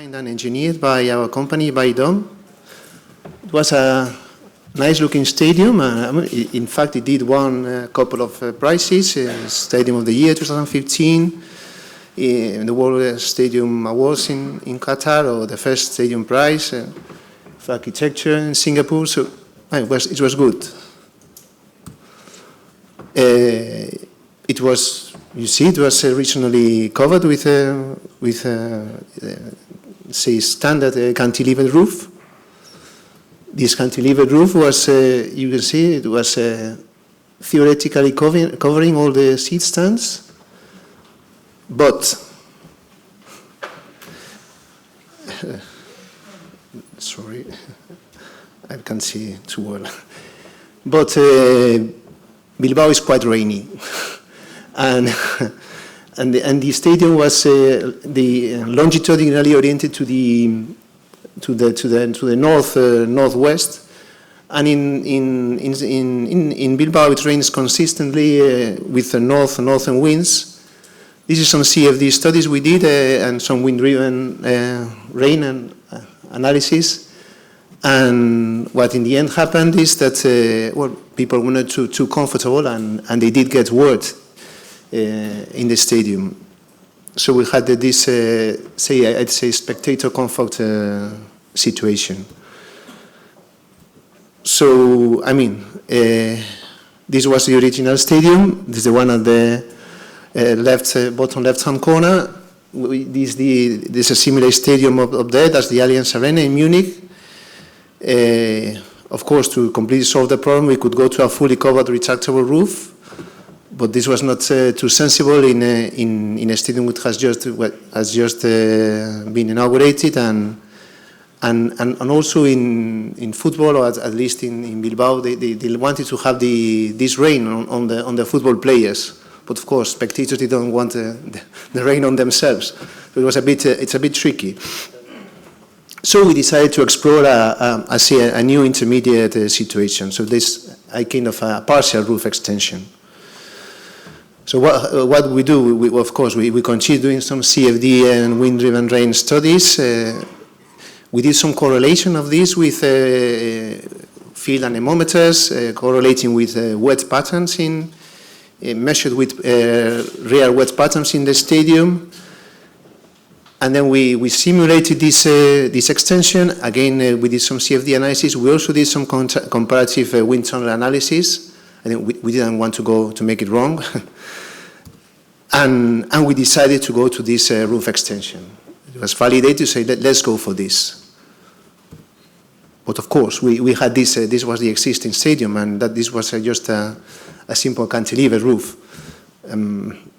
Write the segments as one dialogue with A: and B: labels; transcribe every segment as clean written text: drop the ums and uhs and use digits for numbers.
A: designed and engineered by our company, by Dom. It was a nice-looking stadium. In fact, it did won a couple of prizes, Stadium of the Year 2015, in the World Stadium Awards in Qatar, or the first stadium prize for architecture in Singapore. So it was good. It was, you see, it was originally covered with say, standard cantilevered roof. This cantilevered roof was, you can see, it was theoretically covering all the seat stands, but sorry, I can't see too well. But Bilbao is quite rainy, and the stadium was longitudinally oriented to the northwest, and in Bilbao it rains consistently with the northern winds. This is some CFD studies we did and some wind-driven rain and analysis. And what in the end happened is that well, people were not too comfortable, and they did get wet in the stadium. So we had this, I'd say, spectator comfort situation. So, I mean, this was the original stadium. This is the one at the bottom left-hand corner. This is a similar stadium up there. That's the Allianz Arena in Munich. Of course, to completely solve the problem, we could go to a fully covered retractable roof, but this was not too sensible in a stadium which has just been inaugurated, and also in football, or at least in Bilbao, they wanted to have this rain on the football players, but of course, spectators they don't want the rain on themselves. So it was it's a bit tricky. So we decided to explore a new intermediate situation. So this a kind of a partial roof extension. So what we do, of course, we continue doing some CFD and wind-driven rain studies. We did some correlation of this with field anemometers, correlating with wet patterns measured with real wet patterns in the stadium. And then we simulated this extension. Again, we did some CFD analysis. We also did some comparative wind tunnel analysis. I think we didn't want to make it wrong. and we decided to go to this roof extension. It was validated to say, let's go for this. But of course, we had this was the existing stadium, and that this was just a simple cantilever roof.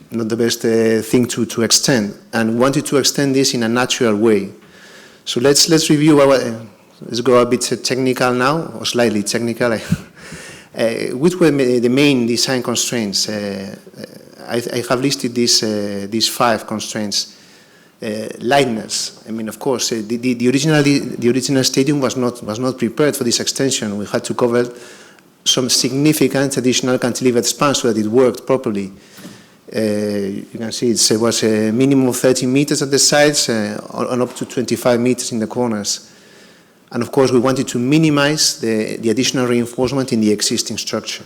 A: Not the best thing to extend, and wanted to extend this in a natural way. So let's review let's go a bit technical now, or slightly technical. Which were the main design constraints? I have listed these 5 constraints. Lightness. I mean, of course, the original stadium was not prepared for this extension. We had to cover some significant additional cantilevered span so that it worked properly. You can see it was a minimum of 30 meters at the sides and up to 25 meters in the corners. And of course, we wanted to minimize the additional reinforcement in the existing structure.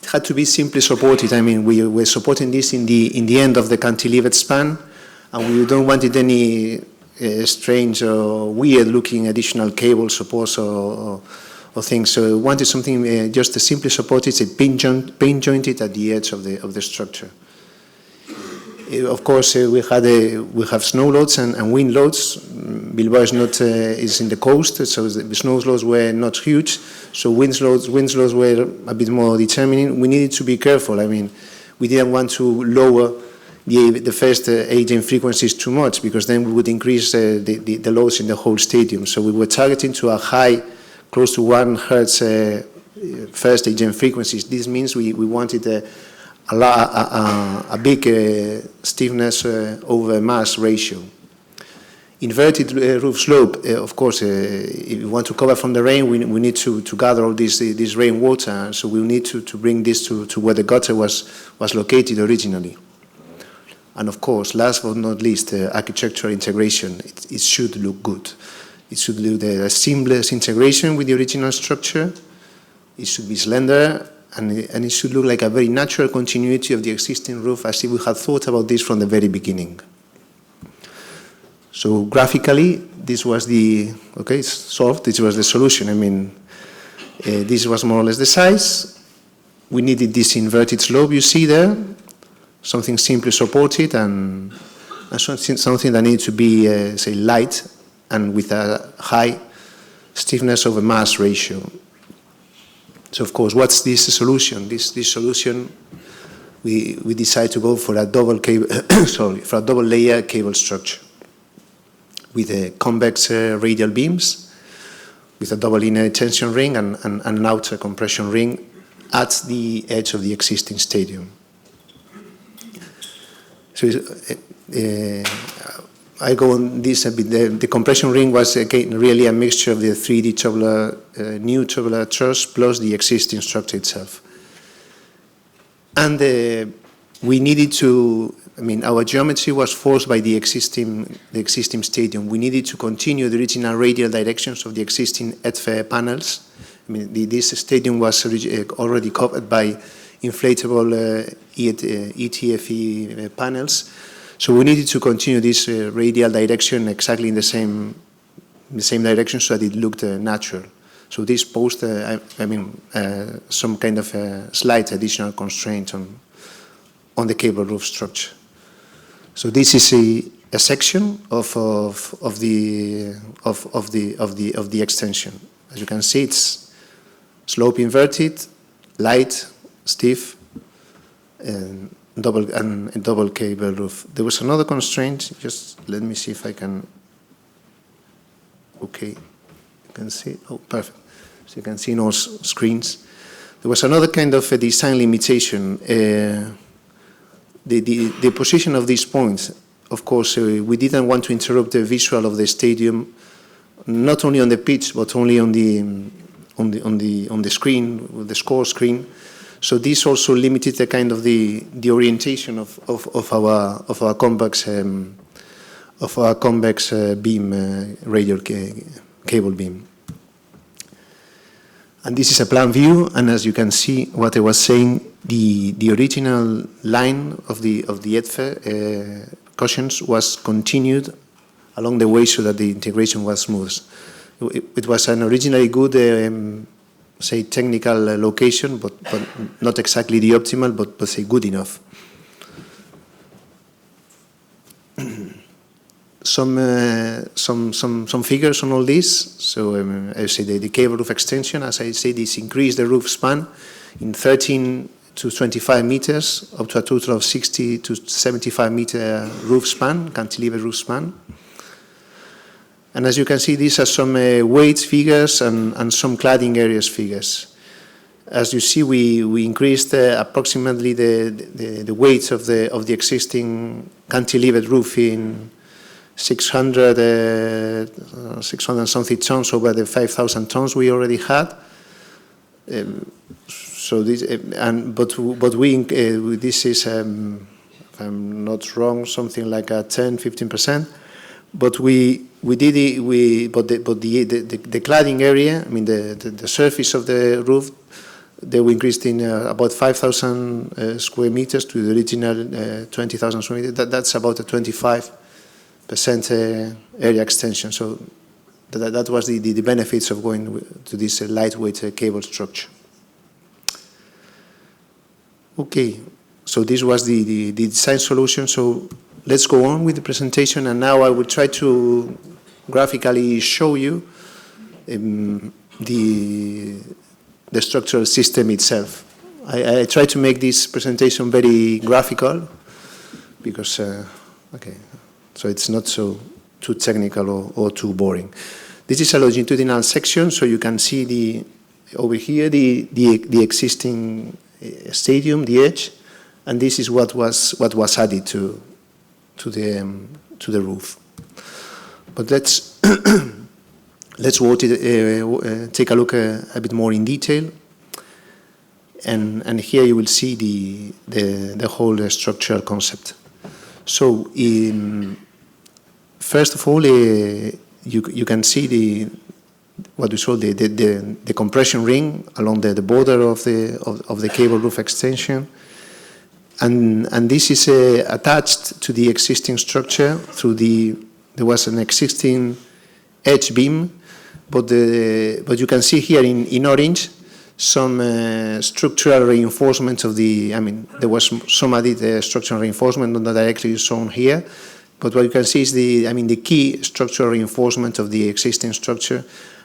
A: It had to be simply supported. I mean, we were supporting this in the end of the cantilevered span, and we don't wanted any strange or weird-looking additional cable supports or things. So we wanted something just simply supported, pin jointed at the edge of the structure. Of course, we have snow loads and wind loads. Bilbao is in the coast, so the snow loads were not huge. So wind loads were a bit more determining. We needed to be careful. I mean, we didn't want to lower the first agent frequencies too much, because then we would increase the loads in the whole stadium. So we were targeting to a high, close to 1 hertz first agent frequencies. This means we wanted a big stiffness over mass ratio. Inverted roof slope, of course, if we want to cover from the rain, we need to gather all this rainwater. So we need to bring this to where the gutter was located originally. And of course, last but not least, architectural integration. It should look good. It should look a seamless integration with the original structure. It should be slender, and it should look like a very natural continuity of the existing roof, as if we had thought about this from the very beginning. So graphically, this was the, okay, it's solved. This was the solution. I mean, this was more or less the size. We needed this inverted slope you see there, something simply supported, and something that needs to be, say, light and with a high stiffness over mass ratio. So, of course, what's this solution? This solution, we decide to go for a double cable, for a double layer cable structure with convex radial beams, with a double inner tension ring and an outer compression ring at the edge of the existing stadium. So I go on this a bit. The compression ring was again really a mixture of the 3D tubular, new tubular truss plus the existing structure itself. And we needed to, I mean, our geometry was forced by the existing stadium. We needed to continue the original radial directions of the existing ETFE panels. I mean, this stadium was already covered by inflatable ETFE panels. So we needed to continue this radial direction exactly in the same direction so that it looked natural. So this posed, some kind of slight additional constraint on the cable roof structure. So this is a section of the extension. As you can see, it's slope inverted, light, stiff, and double cable roof. There was another constraint. Just let me see if I can. Okay, you can see. Oh, perfect. So you can see in all screens. There was another kind of a design limitation. The position of these points. Of course, we didn't want to interrupt the visual of the stadium, not only on the pitch but only on the screen, the score screen. So this also limited the kind of the orientation of our convex beam, radial cable beam. And this is a plan view, and as you can see, what I was saying, the original line of the ETFE cushions was continued along the way so that the integration was smooth. It was an originally good, say, technical location, but not exactly the optimal, but say good enough. Some figures on all this. So I say the cable roof extension, as I say, this increased the roof span in 13 to 25 meters, up to a total of 60 to 75 meter roof span, cantilevered roof span. And as you can see, these are some weight figures and some cladding areas figures. As you see, we increased approximately the weight of the existing cantilevered roof in 600 and something tons over the 5,000 tons we already had. So this, but this is, if I'm not wrong, something like a 10-15%. But the cladding area, I mean the surface of the roof, they were increased in about 5,000 square meters to the original 20,000 square meters. That's about a 25% area extension. So that was the benefits of going to this lightweight cable structure. Okay, so this was the design solution. So let's go on with the presentation, and now I will try to graphically show you the structural system itself. I try to make this presentation very graphical because, okay, so it's not so too technical or too boring. This is a longitudinal section, so you can see over here the existing stadium, the edge, and this is what was added to the roof. But let's take a look a bit more in detail, and here you will see the whole structural concept. So first of all, you can see what we call the compression ring along the border of the cable roof extension, and this is attached to the existing structure through there was an existing edge beam, but you can see here in orange some structural reinforcement of there was some added structural reinforcement, not directly shown here, but what you can see is the key structural reinforcement of the existing structure,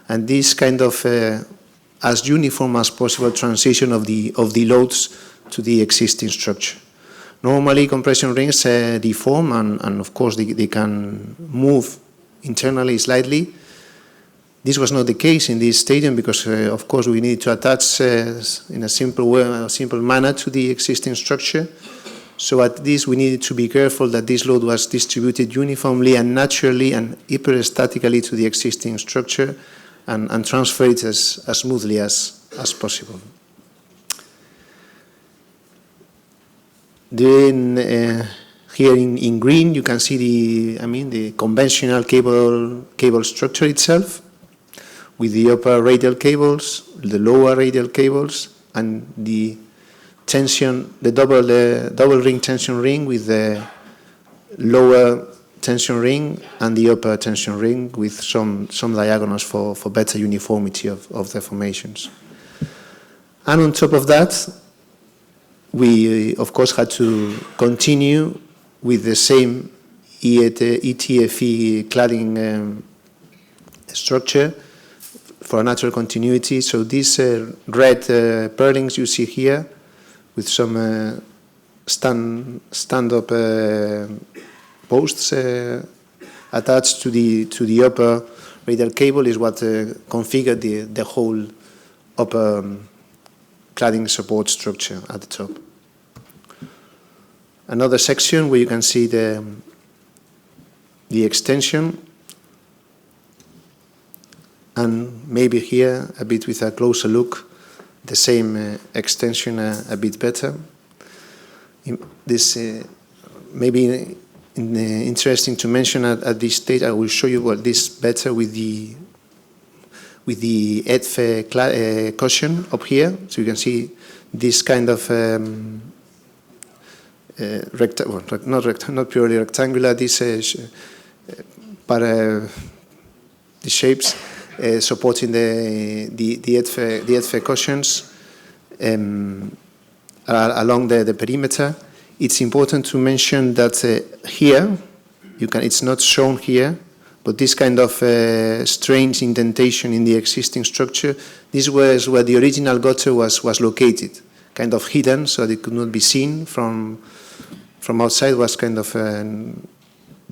A: and this kind of as uniform as possible transition of the loads to the existing structure. Normally, compression rings deform, and of course they can move internally slightly. This was not the case in this stadium because, of course, we need to attach in a simple manner to the existing structure. So at this, we needed to be careful that this load was distributed uniformly and naturally and hyperstatically to the existing structure and transfer it as smoothly as possible. Then here in green, you can see the conventional cable structure itself, with the upper radial cables, the lower radial cables, and the double ring tension ring with the lower tension ring and the upper tension ring with some diagonals for better uniformity of the formations. And on top of that, we of course had to continue with the same ETFE cladding structure for a natural continuity. So these red purlins you see here with some stand-up posts attached to the upper radial cable is what configured the whole upper cladding support structure at the top. Another section where you can see the extension, and maybe here a bit with a closer look, the same extension a bit better. This maybe interesting to mention at this stage. I will show you this better with the ETFE cushion up here. So you can see this kind of not purely rectangular. These shapes supporting the ETFE cushions along the perimeter. It's important to mention that here, it's not shown here, but this kind of strange indentation in the existing structure, this was where the original gutter was located, kind of hidden so that it could not be seen from outside, was kind of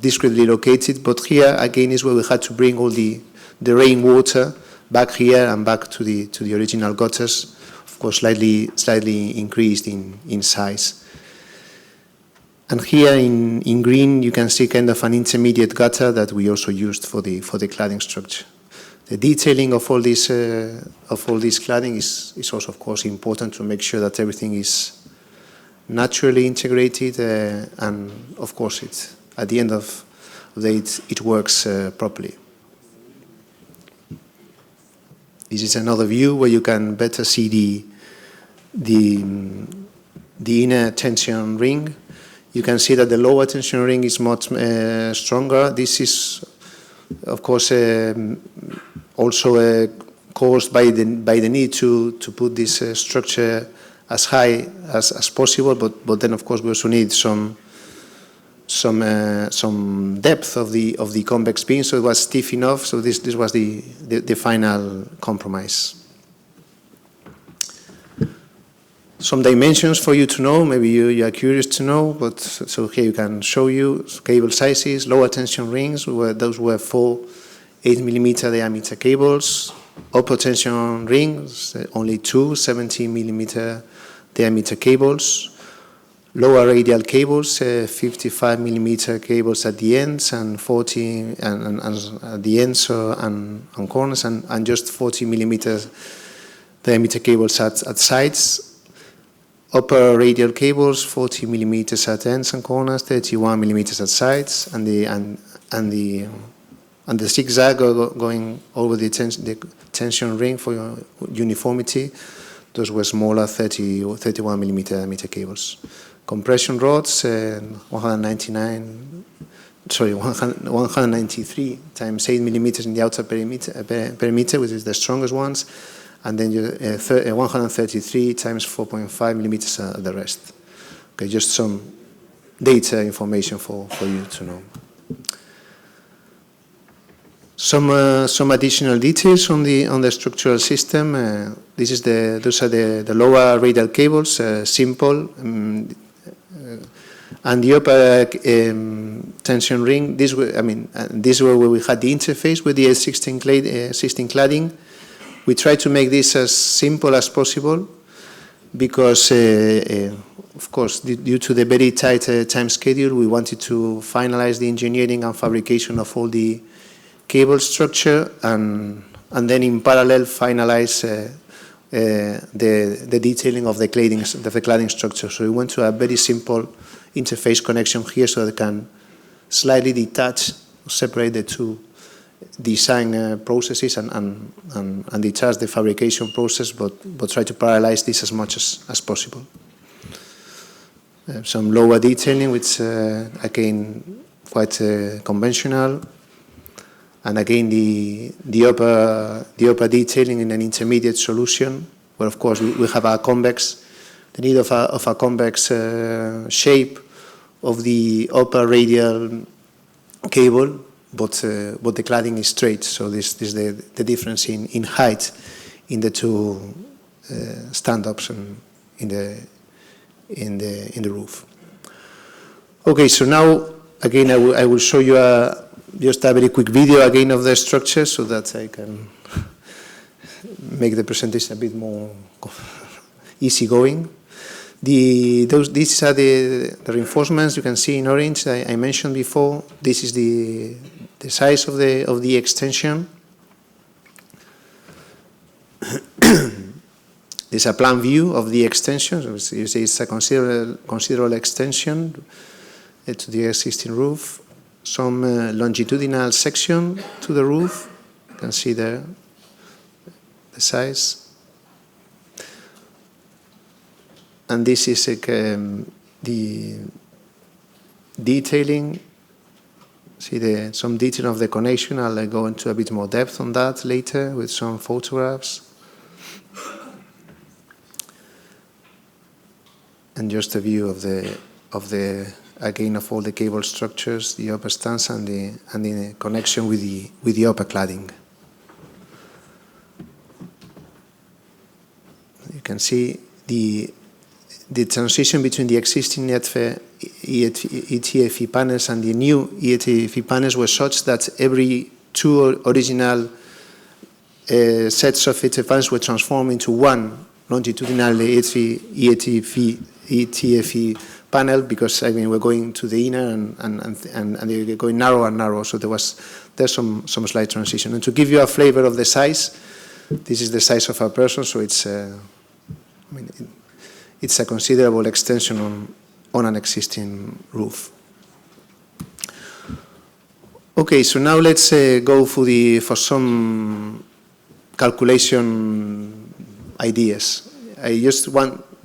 A: discreetly located. But here again is where we had to bring all the rainwater back here and back to the original gutters, of course slightly increased in size. And here in green, you can see kind of an intermediate gutter that we also used for the cladding structure. The detailing of all this cladding is also, of course, important to make sure that everything is naturally integrated, and of course, at the end of the day, it works properly. This is another view where you can better see the inner tension ring. You can see that the lower tension ring is much stronger. This is, of course, also caused by the need to put this structure as high as possible. But then, of course, we also need some depth of the convex beam, so it was stiff enough. So this was the final compromise. Some dimensions for you to know, maybe you are curious to know, but so here you can show you cable sizes, lower tension rings, those were 4 8mm diameter cables, upper tension rings, only 2 70mm diameter cables, lower radial cables, 55mm cables at the ends and 40 and at the ends and corners, and just 40mm diameter cables at sides. upper radial cables, 40 millimeters at ends and corners, 31 millimeters at sides, and the zigzag going over the tension ring for uniformity. Those were smaller 30 or 31 millimeter cables. Compression rods, 193 times 8 millimeters in the outer perimeter, which is the strongest ones, and then 133 times 4.5 millimeters the rest. Okay, just some data information for you to know. Some additional details on the structural system. Those are the lower radial cables, simple, and the upper tension ring. This were where we had the interface with the existing cladding. We tried to make this as simple as possible because, of course, due to the very tight time schedule, we wanted to finalize the engineering and fabrication of all the cable structure and then in parallel finalize the detailing of the cladding structure. So we went to a very simple interface connection here so that it can slightly detach, separate the two design processes and detach the fabrication process, but try to parallelize this as much as possible. Some lower detailing, which again quite conventional, and again the upper detailing in an intermediate solution, where of course we have a convex, the need of a convex shape of the upper radial cable, but the cladding is straight. So this is the difference in height in the two stand-ups and in the roof. Okay, so now again I will show you just a very quick video again of the structure so that I can make the presentation a bit more easygoing. These are the reinforcements you can see in orange I mentioned before. This is the size of the extension. There's a plan view of the extension. So you see it's a considerable extension to the existing roof. Some longitudinal section to the roof. You can see there the size. And this is the detailing. See some detail of the connection. I'll go into a bit more depth on that later with some photographs. And just a view of the again of all the cable structures, the upper stands and the connection with the upper cladding. You can see the transition between the existing ETFE panels and the new ETFE panels were such that every two original sets of ETFE panels were transformed into one longitudinal ETFE panel, because we're going to the inner and they're going narrower and narrower. So there's some slight transition. And to give you a flavor of the size, this is the size of a person. So it's it's a considerable extension on an existing roof. Okay, so now let's go for some calculation ideas.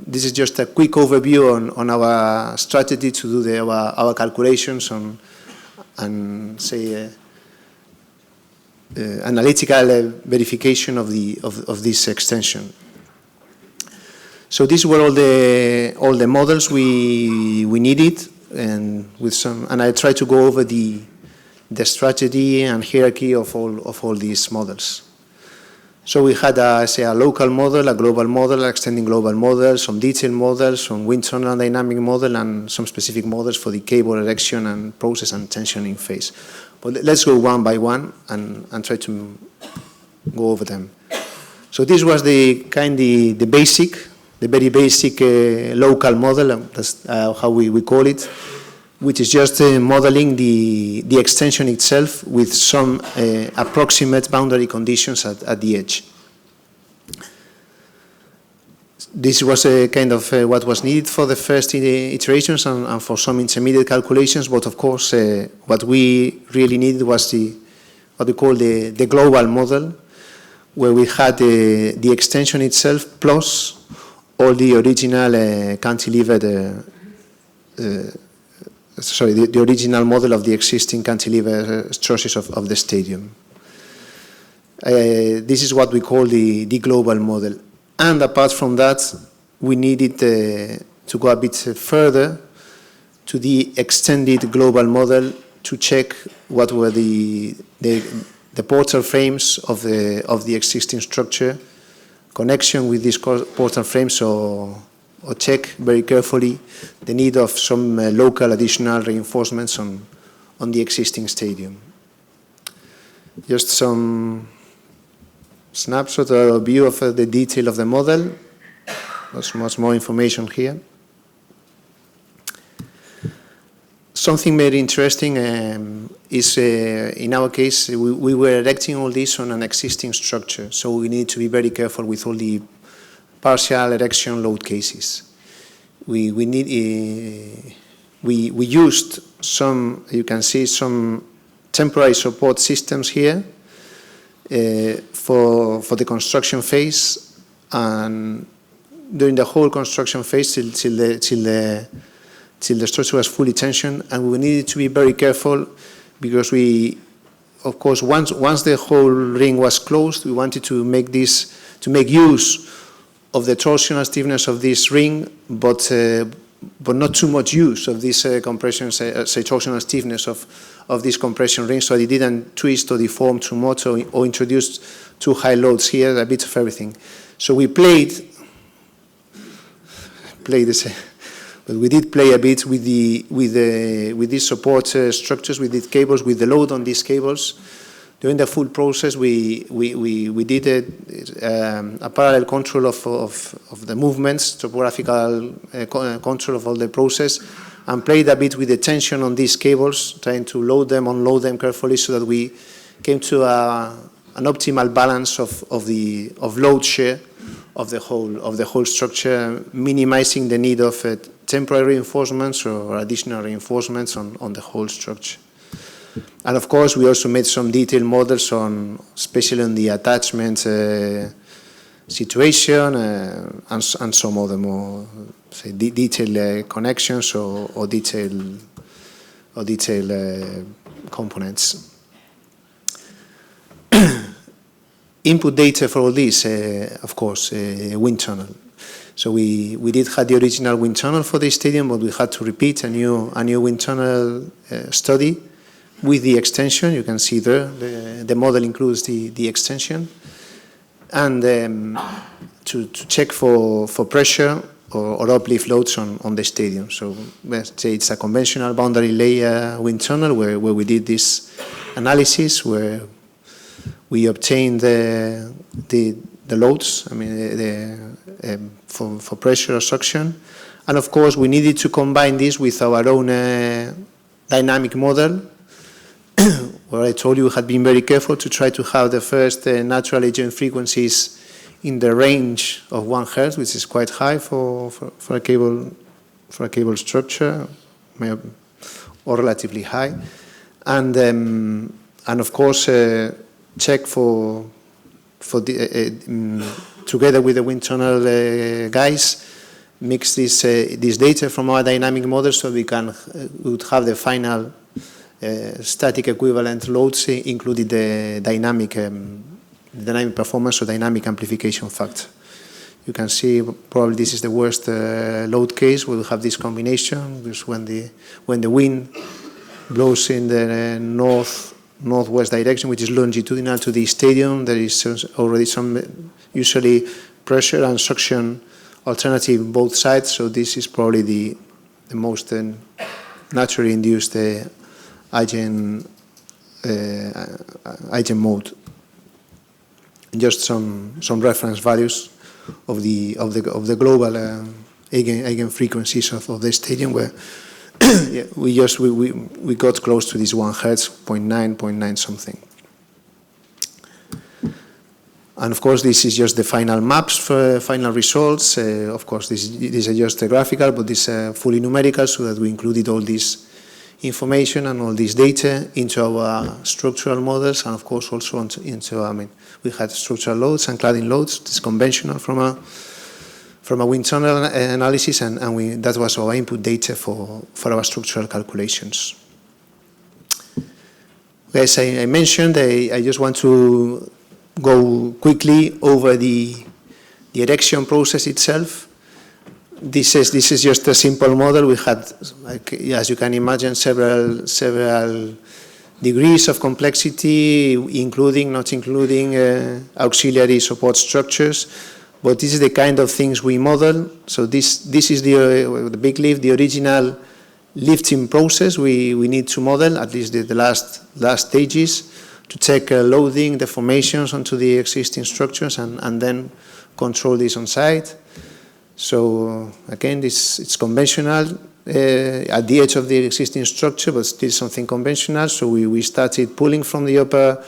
A: This is just a quick overview on our strategy to do our calculations and say analytical verification of this extension. So these were all the models we needed, and I tried to go over the strategy and hierarchy of all these models. So we had a local model, a global model, an extending global model, some detailed models, some wind tunnel dynamic model, and some specific models for the cable erection and process and tensioning phase. But let's go one by one and try to go over them. So this was the very basic local model, that's how we call it, which is just modeling the extension itself with some approximate boundary conditions at the edge. this was a kind of what was needed for the first iterations and for some intermediate calculations, but of course what we really needed was what we call the global model, where we had the extension itself plus all the original cantilevered, the original model of the existing cantilever structures of the stadium. This is what we call the global model. And apart from that, we needed to go a bit further to the extended global model to check what were the portal frames of the existing structure, connection with these portal frames, or check very carefully the need of some local additional reinforcements on the existing stadium. Just some snapshot or view of the detail of the model. There's much more information here. Something very interesting is, in our case, we were erecting all this on an existing structure, so we need to be very careful with all the partial erection load cases. We used some, you can see, some temporary support systems here for the construction phase, and during the whole construction phase till the structure was fully tensioned, and we needed to be very careful because of course, once the whole ring was closed, we wanted to make use of the torsional stiffness of this ring, but not too much use of this compression, say torsional stiffness of this compression ring, so it didn't twist or deform too much or introduce too high loads here, a bit of everything. So we played this. But we did play a bit with these support structures, with these cables, with the load on these cables. During the full process, we did a parallel control of the movements, topographical control of all the process, and played a bit with the tension on these cables, trying to load them, unload them carefully, so that we came to an optimal balance of load share of the whole structure, minimizing the need of temporary reinforcements or additional reinforcements on the whole structure. And of course, we also made some detailed models especially on the attachment situation and some other more, say, detailed connections or detailed components. Input data for all this, of course, wind tunnel. So we did have the original wind tunnel for the stadium, but we had to repeat a new wind tunnel study with the extension. You can see there the model includes the extension, and to check for pressure or uplift loads on the stadium. So let's say it's a conventional boundary layer wind tunnel where we did this analysis, where we obtained the loads, I mean, for pressure or suction. And of course, we needed to combine this with our own dynamic model, where I told you we had been very careful to try to have the first natural agent frequencies in the range of 1 Hz, which is quite high for a cable structure, or relatively high. And of course, check together with the wind tunnel guys, mix this data from our dynamic model, so we would have the final static equivalent loads, including the dynamic performance or dynamic amplification factor. You can see probably this is the worst load case. We'll have this combination, because when the wind blows in the northwest direction, which is longitudinal to the stadium, there is already some usually pressure and suction alternative on both sides. So this is probably the most naturally induced eigen mode. Just some reference values of the global eigen frequencies of the stadium, where yeah, we got close to this 1 Hz, 0.9 something. And of course, this is just the final maps for final results. Of course, this is just graphical, but this is fully numerical, so that we included all this information and all this data into our structural models, and of course also into, we had structural loads and cladding loads. This is conventional from a wind tunnel analysis, and that was our input data for our structural calculations. As I mentioned, I just want to go quickly over the erection process itself. This is just a simple model. We had, as you can imagine, several degrees of complexity, including, not including auxiliary support structures. But this is the kind of things we model. So this is the big lift, the original lifting process we need to model, at least the last stages, to check loading, deformations onto the existing structures, and then control this on site. So again, it's conventional at the edge of the existing structure, but still something conventional. So we started pulling from the upper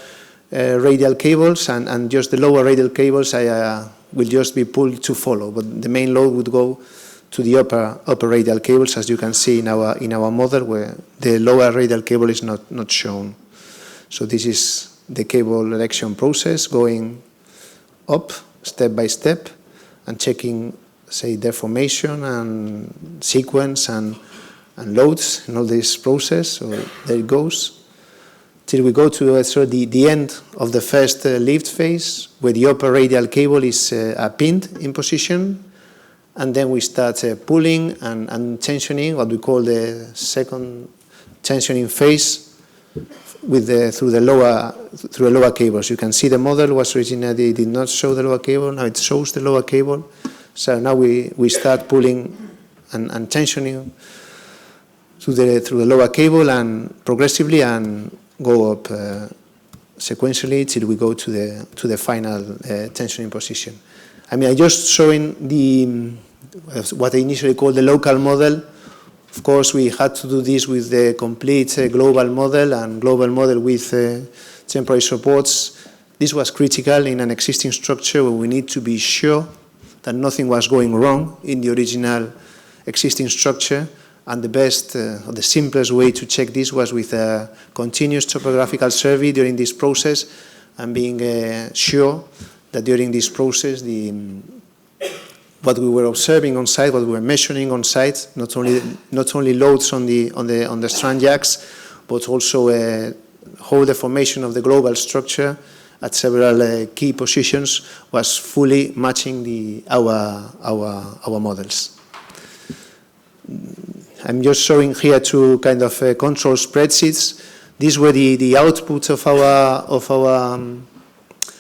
A: radial cables, and just the lower radial cables will just be pulled to follow. But the main load would go to the upper radial cables, as you can see in our model, where the lower radial cable is not shown. So this is the cable erection process, going up step by step and checking, say, deformation and sequence and loads in all this process. So there it goes, till we go to the end of the first lift phase, where the upper radial cable is pinned in position, and then we start pulling and tensioning, what we call the second tensioning phase, through the lower cables. You can see the model was originally did not show the lower cable. Now it shows the lower cable. So now we start pulling and tensioning through the lower cable, and progressively, and go up sequentially till we go to the final tensioning position. I'm just showing what I initially called the local model. Of course, we had to do this with the complete global model, and global model with temporary supports. This was critical in an existing structure where we need to be sure that nothing was going wrong in the original existing structure. And the best, or the simplest way to check this was with a continuous topographical survey during this process, and being sure that during this process what we were observing on site, what we were measuring on site, not only loads on the strand jacks, but also whole deformation of the global structure at several key positions, was fully matching our models. I'm just showing here two kind of control spreadsheets. These were the output of our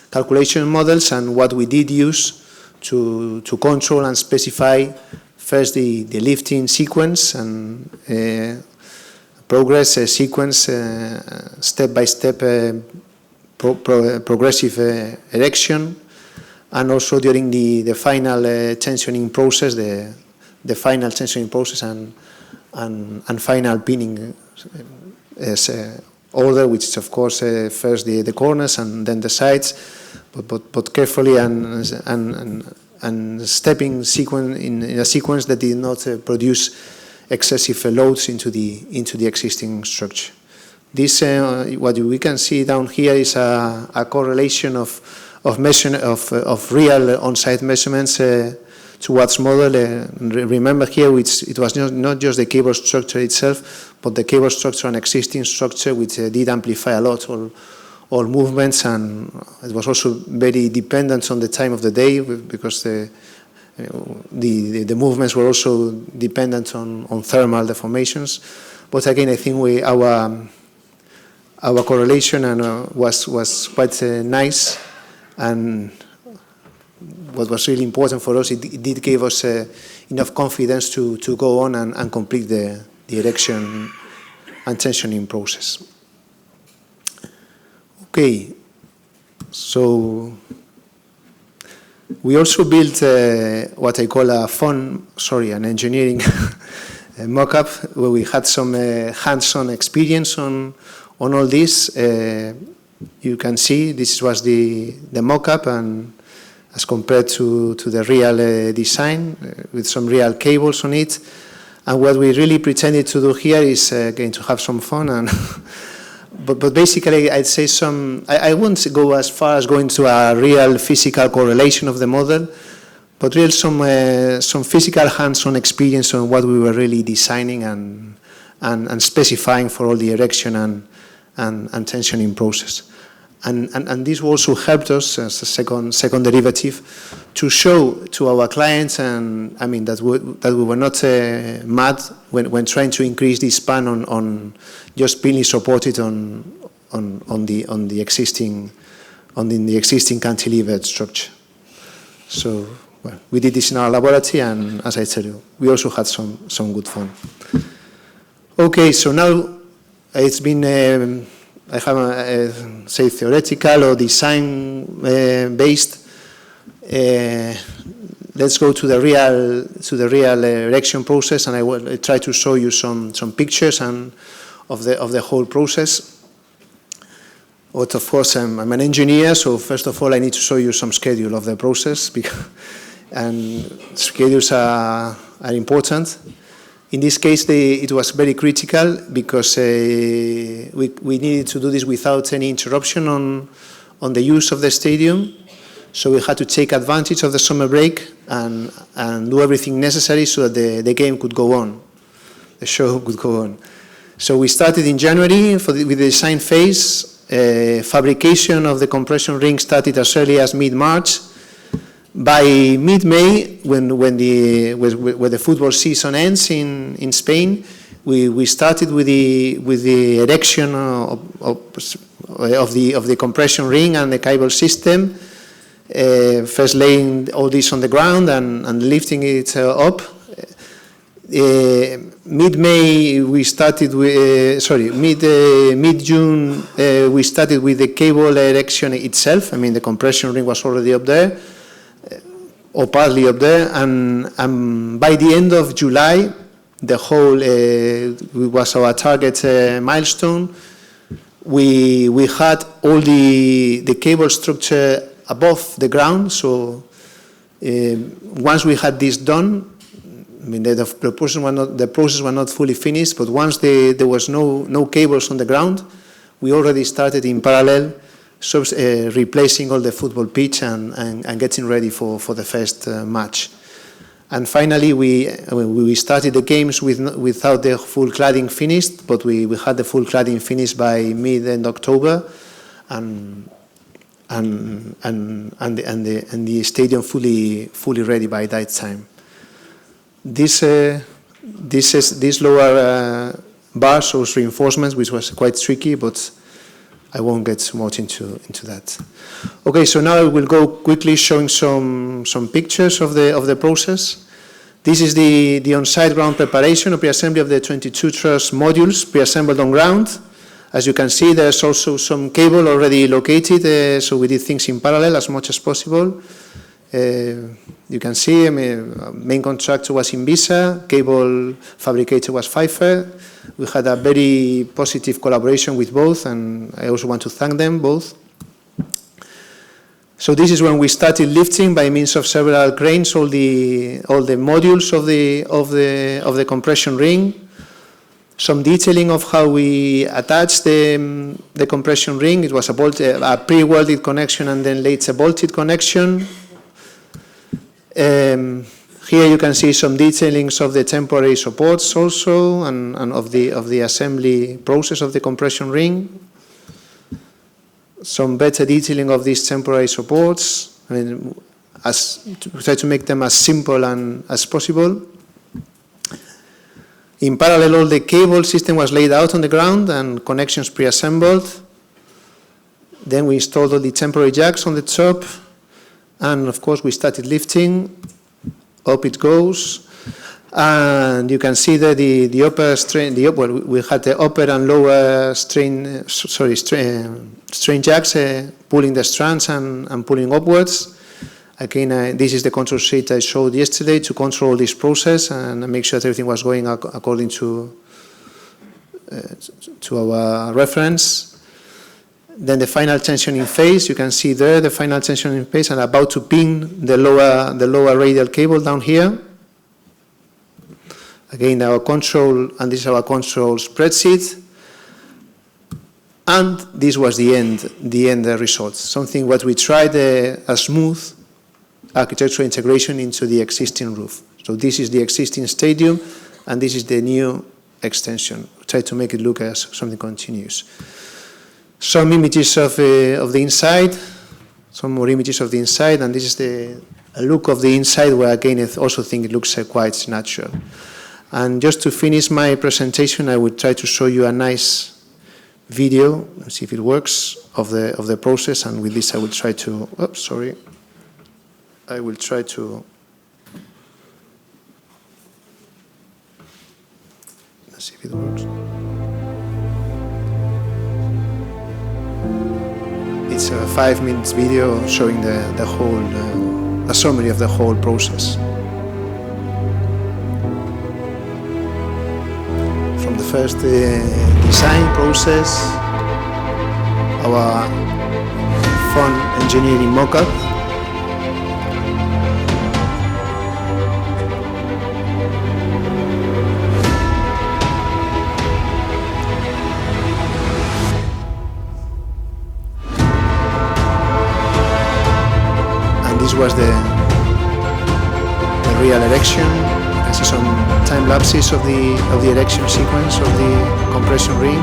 A: calculation models, and what we did use to control and specify first the lifting sequence and progress sequence, step-by-step progressive erection, and also during the final tensioning process, the final tensioning process and final pinning order, which is of course first the corners and then the sides. But carefully and stepping sequence in a sequence that did not produce excessive loads into the existing structure. This what we can see down here is a correlation of real on-site measurements to what's modeled. Remember here, it was not just the cable structure itself, but the cable structure and existing structure, which did amplify a lot all movements, and it was also very dependent on the time of the day, because the movements were also dependent on thermal deformations. But again, I think our correlation was quite nice, and what was really important for us, it did give us enough confidence to go on and complete the erection and tensioning process. Okay, so we also built what I call an engineering mock-up, where we had some hands-on experience on all this. You can see this was the mock-up, and as compared to the real design with some real cables on it. And what we really pretended to do here is going to have some fun. And but basically, I'd say I won't go as far as going to a real physical correlation of the model, but real some physical hands-on experience on what we were really designing and specifying for all the erection and tensioning process. And this also helped us as a second derivative to show to our clients, and I mean that we were not mad when trying to increase this span on just being supported on the existing cantilevered structure. So well, we did this in our laboratory, and as I tell you, we also had some good fun. Okay, so now it's been. I have say theoretical or design based. Let's go to the real erection process, and I will try to show you some pictures and of the whole process. But of course, I'm an engineer, so first of all, I need to show you some schedule of the process, and schedules are important. In this case, it was very critical because we needed to do this without any interruption on the use of the stadium. So we had to take advantage of the summer break and do everything necessary so that the game could go on, the show could go on. So we started in January with the design phase. Fabrication of the compression ring started as early as mid-March. By mid-May, when the football season ends in Spain, we started with the erection of the compression ring and the cable system. First laying all this on the ground and lifting it up. Mid-May we started with mid-June we started with the cable erection itself. I mean, the compression ring was already up there, or partly up there, and by the end of July, the whole was our target milestone. We had all the cable structure above the ground. So once we had this done, I mean the process was not fully finished. But once there was no cables on the ground, we already started in parallel. So, replacing all the football pitch and getting ready for the first match. And finally, we started the games without the full cladding finished, but we had the full cladding finished by mid-end October, and the stadium fully ready by that time. This lower bar shows reinforcements, which was quite tricky, but I won't get too much into that. Okay, so now I will go quickly showing some pictures of the process. This is the on-site ground preparation or pre-assembly of the 22 truss modules pre-assembled on ground. As you can see, there's also some cable already located, so we did things in parallel as much as possible. You can see, main contractor was Invisa, cable fabricator was Pfeiffer. We had a very positive collaboration with both, and I also want to thank them both. So this is when we started lifting by means of several cranes all the modules of the compression ring. Some detailing of how we attached the compression ring. It was a pre-welded connection and then later bolted connection. Here you can see some detailings of the temporary supports also, and of the assembly process of the compression ring. Some better detailing of these temporary supports. I mean, try to make them as simple as possible. In parallel, all the cable system was laid out on the ground and connections pre-assembled. Then we installed all the temporary jacks on the top. And of course, we started lifting. Up it goes. And you can see that the upper strain, we had the upper and lower strain jacks pulling the strands and pulling upwards. Again, this is the control sheet I showed yesterday to control this process and make sure that everything was going according to our reference. Then the final tensioning phase, you can see there the final tensioning phase, and about to pin the lower radial cable down here. Again, our control, and this is our control spreadsheet. And this was the end result. Something what we tried a smooth architectural integration into the existing roof. So this is the existing stadium, and this is the new extension. Try to make it look as something continuous. Some images of the inside, some more images of the inside, and this is a look of the inside where again I also think it looks quite natural. And just to finish my presentation, I would try to show you a nice video, let's see if it works, of the process, and with this I will try to, I will try to, let's see if it works. It's a 5-minute video showing the whole, a summary of the whole process. From the first design process, our fun engineering mock-up, and this was the real erection. You can see some time lapses of the erection sequence of the compression ring.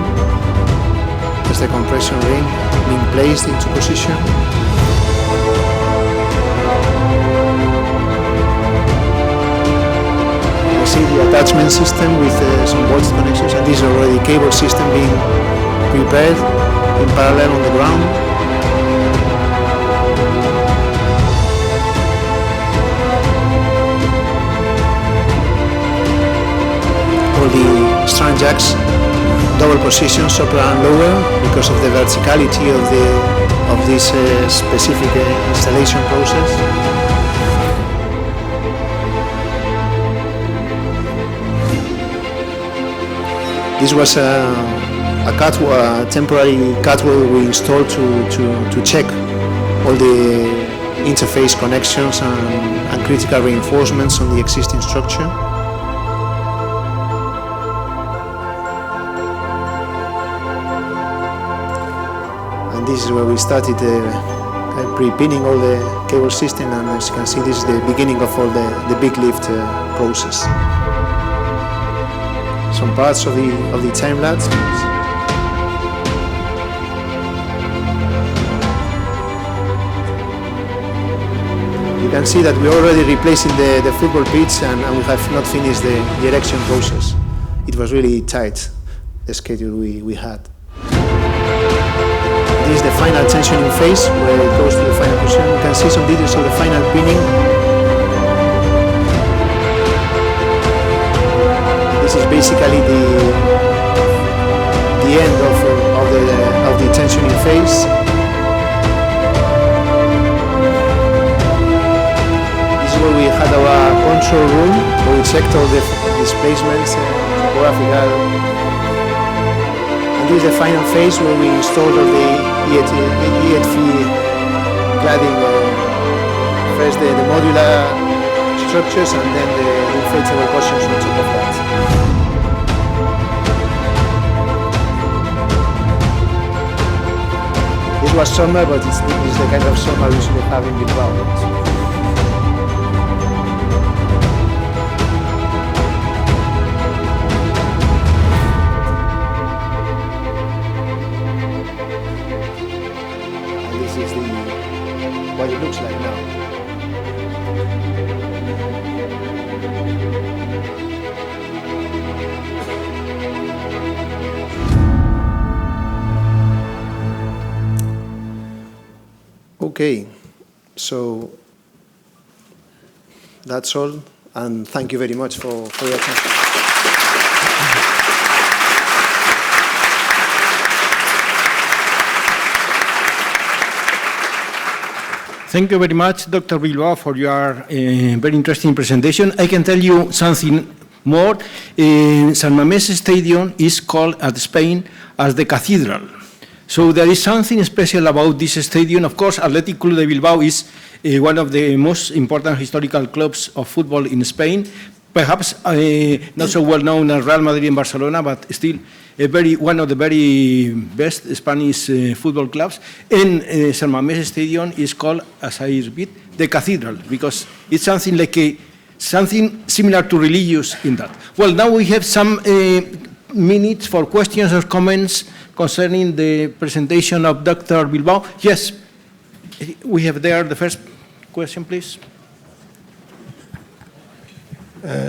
A: There's the compression ring being placed into position. You see the attachment system with some bolts connections, and this is already cable system being prepared in parallel on the ground. The strand jacks, double position, upper and lower, because of the verticality of this specific installation process. This was a temporary catwalk we installed to check all the interface connections and critical reinforcements on the existing structure. This is where we started pre-pinning all the cable system, and as you can see, this is the beginning of all the big lift process. Some parts of the time lapse. You can see that we're already replacing the football pitch, and we have not finished the erection process. It was really tight, the schedule we had. This is the final tensioning phase where it goes to the final position. You can see some details of the final pinning. This is basically the end of the tensioning phase. This is where we had our control room where we checked all the displacements, topographical. This is the final phase where we installed all the EFV cladding, first the modular structures and then the inflatable cushions on top of that. This was summer, but it's the kind of summer we should have in Bilbao. What it looks like now. Okay, so that's all, and thank you very much for your attention.
B: Thank you very much, Dr. Bilbao, for your very interesting presentation. I can tell you something more. San Mames Stadium is called at Spain as the cathedral. So there is something special about this stadium. Of course, Athletic Club de Bilbao is one of the most important historical clubs of football in Spain. Perhaps not so well known as Real Madrid and Barcelona, but still one of the very best Spanish football clubs. And San Mames Stadium is called, as I repeat, the cathedral, because it's something like something similar to religious in that. Well, now we have some minutes for questions or comments concerning the presentation of Dr. Bilbao. Yes, we have there the first question, please.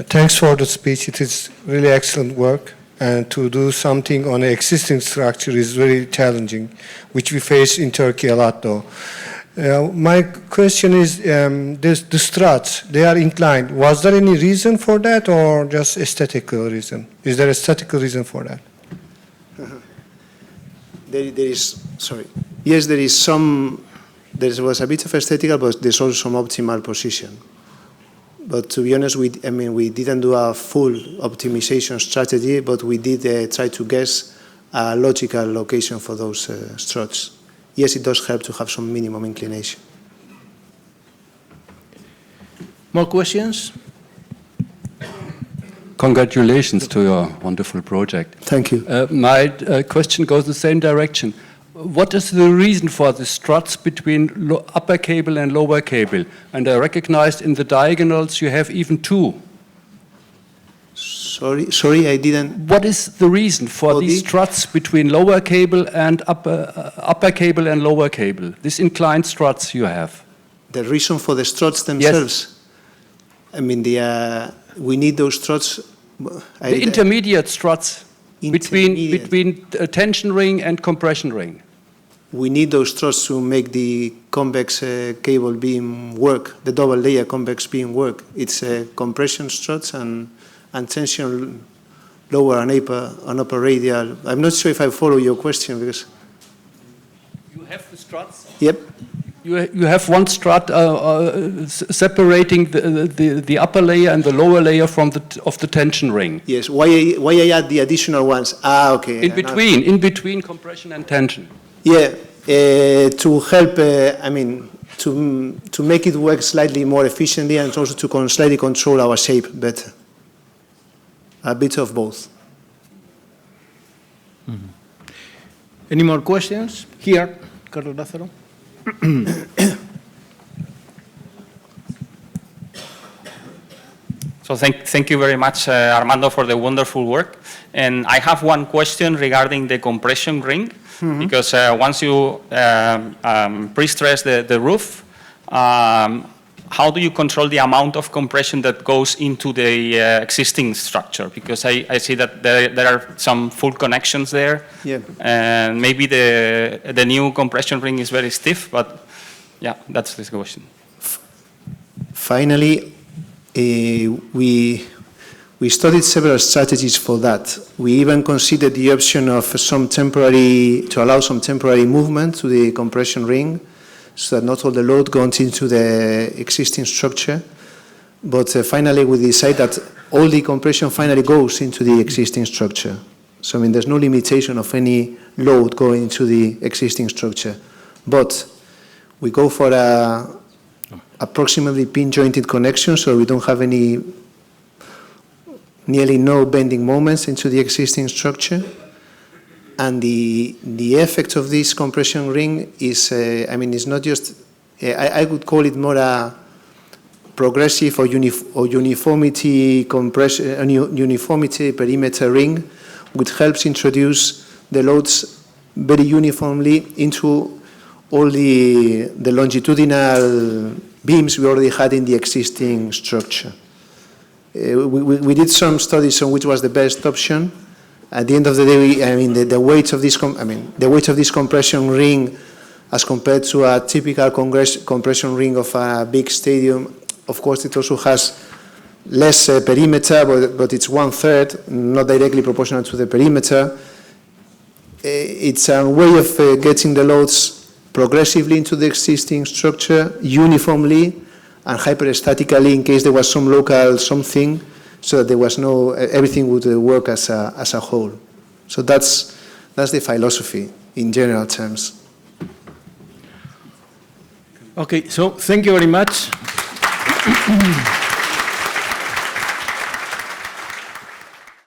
C: Thanks for the speech. It is really excellent work. And to do something on an existing structure is very challenging, which we face in Turkey a lot, though. My question is, the struts, they are inclined. Was there any reason for that, or just aesthetical reason? Is there a aesthetical reason for that?
A: Yes, there is some, there was a bit of aesthetical, but there's also some optimal position. But to be honest, we didn't do a full optimization strategy, but we did try to guess a logical location for those struts. Yes, it does help to have some minimum inclination.
B: More questions?
D: Congratulations to your wonderful project.
A: Thank you.
D: My question goes the same direction. What is the reason for the struts between upper cable and lower cable? And I recognized in the diagonals you have even two.
A: Sorry, I didn't.
D: What is the reason for these struts between lower cable and upper cable and lower cable? These inclined struts you have.
A: The reason for the struts themselves?
D: Yes.
A: I mean, we need those struts.
D: The intermediate struts between tension ring and compression ring.
A: We need those struts to make the convex cable beam work, the double layer convex beam work. It's compression struts and tension lower and upper radial. I'm not sure if I follow your question because.
D: You have the struts?
A: Yep.
D: You have one strut separating the upper layer and the lower layer from of the tension ring.
A: Yes. Why I add the additional ones? Okay.
D: In between compression and tension.
A: Yeah. To help. To make it work slightly more efficiently and also to slightly control our shape better. A bit of both.
B: Mm-hmm. Any more questions? Here, Carlos Lázaro.
E: So thank you very much, Armando, for the wonderful work. And I have one question regarding the compression ring, because once you pre-stress the roof, how do you control the amount of compression that goes into the existing structure? Because I see that there are some full connections there.
A: Yeah.
E: And maybe the new compression ring is very stiff, but yeah, that's the question.
A: Finally, we studied several strategies for that. We even considered the option of to allow some temporary movement to the compression ring, so that not all the load goes into the existing structure. But finally, we decided that all the compression finally goes into the existing structure. So, there's no limitation of any load going into the existing structure. But we go for approximately pin-jointed connection, so we don't have nearly no bending moments into the existing structure. And the effect of this compression ring is, it's not just, I would call it more a progressive or uniformity perimeter ring, which helps introduce the loads very uniformly into all the longitudinal beams we already had in the existing structure. We did some studies on which was the best option. At the end of the day, the weight of this compression ring, as compared to a typical compression ring of a big stadium, of course, it also has less perimeter, but it's 1/3, not directly proportional to the perimeter. It's a way of getting the loads progressively into the existing structure, uniformly and hyperstatically, in case there was some local something, so that there was everything would work as a whole. So that's the philosophy. in general terms.
B: Okay, so thank you very much.